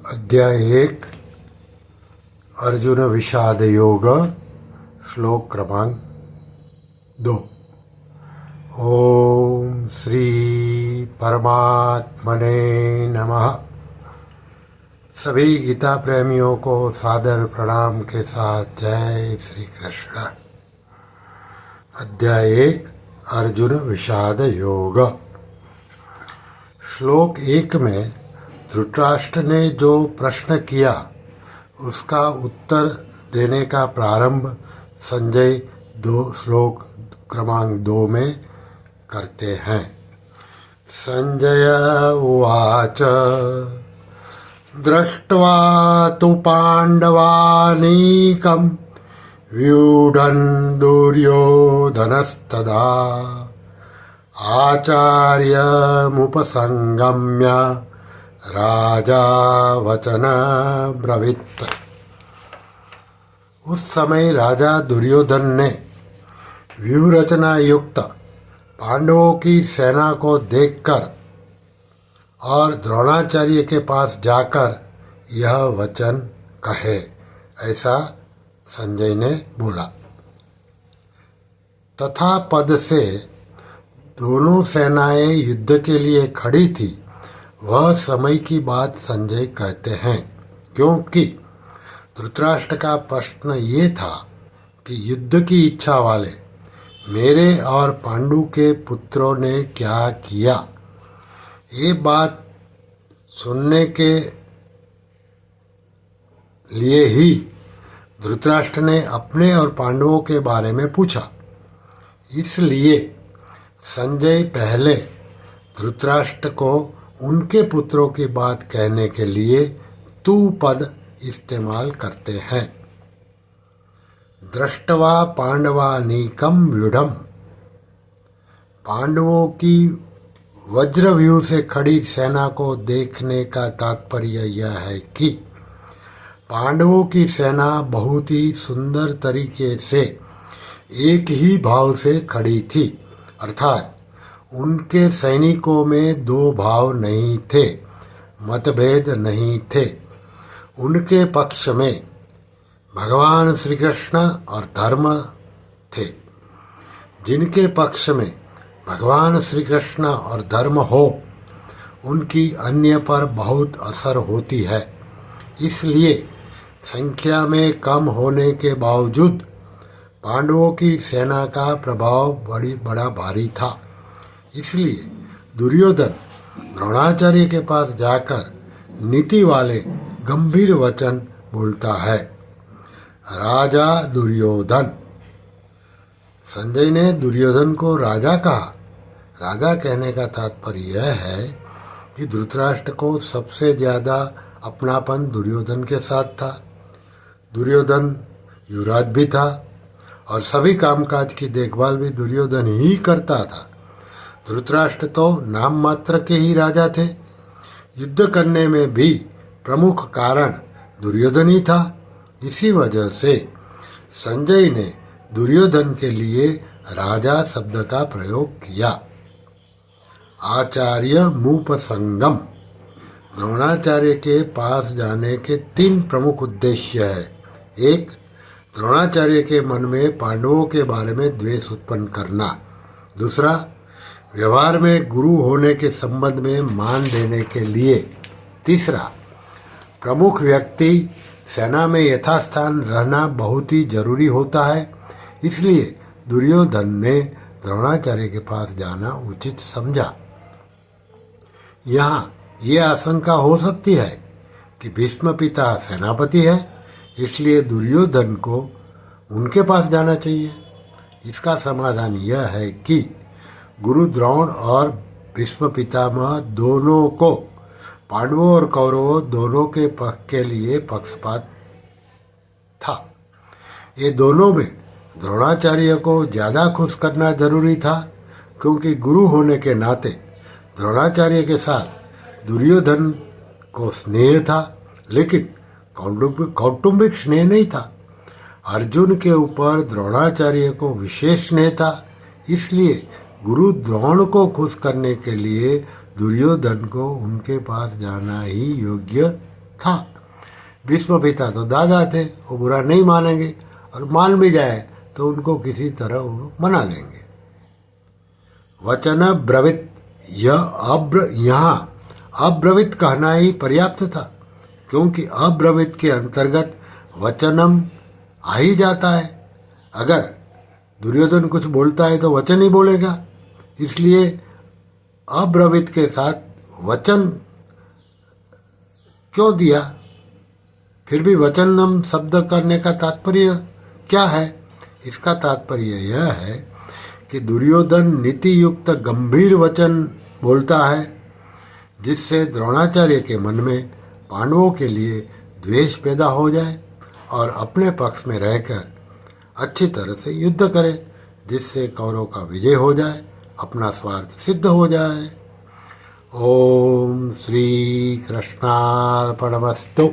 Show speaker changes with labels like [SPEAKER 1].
[SPEAKER 1] अध्याय 1 अर्जुन विषाद योग श्लोक क्रमांक 2। ओम श्री परमात्मने नमः। सभी गीता प्रेमियों को सादर प्रणाम के साथ जय श्री कृष्ण। अध्याय 1 अर्जुन विषाद योग। श्लोक 1 में धृतराष्ट्र ने जो प्रश्न किया उसका उत्तर देने का प्रारंभ संजय श्लोक क्रमांक 2 में करते हैं। संजय उवाच दृष्ट्वा तु पाण्डवानीकं व्यूढन् दुर्योधनस्तदा आचार्यमुपसंगम्य राजा वचन ब्रवीत। उस समय राजा दुर्योधन ने व्यूहरचना युक्त पांडवों की सेना को देखकर और द्रोणाचार्य के पास जाकर यह वचन कहे, ऐसा संजय ने बोला। तथा पद से दोनों सेनाएं युद्ध के लिए खड़ी थी, वह समय की बात संजय कहते हैं, क्योंकि धृतराष्ट्र का प्रश्न ये था कि युद्ध की इच्छा वाले मेरे और पांडु के पुत्रों ने क्या किया। ये बात सुनने के लिए ही धृतराष्ट्र ने अपने और पांडवों के बारे में पूछा। इसलिए संजय पहले धृतराष्ट्र को उनके पुत्रों की बात कहने के लिए तू पद इस्तेमाल करते हैं। दृष्टवा पांडवानीकम व्यूढ़म। पांडवों की वज्रव्यूह से खड़ी सेना को देखने का तात्पर्य यह है कि पांडवों की सेना बहुत ही सुंदर तरीके से एक ही भाव से खड़ी थी, अर्थात उनके सैनिकों में दो भाव नहीं थे, मतभेद नहीं थे। उनके पक्ष में भगवान श्री कृष्ण और धर्म थे। जिनके पक्ष में भगवान श्री कृष्ण और धर्म हो, उनकी अन्य पर बहुत असर होती है। इसलिए संख्या में कम होने के बावजूद पांडवों की सेना का प्रभाव बड़ा भारी था। इसलिए दुर्योधन द्रोणाचार्य के पास जाकर नीति वाले गंभीर वचन बोलता है। राजा दुर्योधन। संजय ने दुर्योधन को राजा कहा। राजा कहने का तात्पर्य यह है कि धृतराष्ट्र को सबसे ज्यादा अपनापन दुर्योधन के साथ था। दुर्योधन युवराज भी था और सभी कामकाज की देखभाल भी दुर्योधन ही करता था। धृतराष्ट्र तो नाम मात्र के ही राजा थे। युद्ध करने में भी प्रमुख कारण दुर्योधन ही था। इसी वजह से संजय ने दुर्योधन के लिए राजा शब्द का प्रयोग किया। आचार्य मुपसंगम। द्रोणाचार्य के पास जाने के 3 प्रमुख उद्देश्य है। 1. द्रोणाचार्य के मन में पांडवों के बारे में द्वेष उत्पन्न करना। दूसरा, व्यवहार में गुरु होने के संबंध में मान देने के लिए। तीसरा, प्रमुख व्यक्ति सेना में यथास्थान रहना बहुत ही जरूरी होता है। इसलिए दुर्योधन ने द्रोणाचार्य के पास जाना उचित समझा। यहाँ ये आशंका हो सकती है कि भीष्म पिता सेनापति है, इसलिए दुर्योधन को उनके पास जाना चाहिए। इसका समाधान यह है कि गुरु द्रोण और भीष्म पितामह दोनों को पांडवों और कौरवों दोनों के पक्ष के लिए पक्षपात था। ये दोनों में द्रोणाचार्य को ज्यादा खुश करना जरूरी था, क्योंकि गुरु होने के नाते द्रोणाचार्य के साथ दुर्योधन को स्नेह था, लेकिन कौटुंबिक स्नेह नहीं था। अर्जुन के ऊपर द्रोणाचार्य को विशेष स्नेह था। इसलिए गुरु द्रोण को खुश करने के लिए दुर्योधन को उनके पास जाना ही योग्य था। भीष्म पिता तो दादा थे, वो बुरा नहीं मानेंगे, और मान भी जाए तो उनको किसी तरह वो मना लेंगे। वचन ब्रवित, यहाँ अब्रवित कहना ही पर्याप्त था, क्योंकि अब्रवित के अंतर्गत वचनम आ ही जाता है। अगर दुर्योधन कुछ बोलता है तो वचन ही बोलेगा, इसलिए अब्रवित के साथ वचन क्यों दिया? फिर भी वचनम शब्द करने का तात्पर्य क्या है? इसका तात्पर्य यह है कि दुर्योधन नीति युक्त गंभीर वचन बोलता है, जिससे द्रोणाचार्य के मन में पांडवों के लिए द्वेष पैदा हो जाए और अपने पक्ष में रहकर अच्छी तरह से युद्ध करे, जिससे कौरवों का विजय हो जाए, अपना स्वार्थ सिद्ध हो जाए। ओम श्री कृष्णार्पणमस्तु।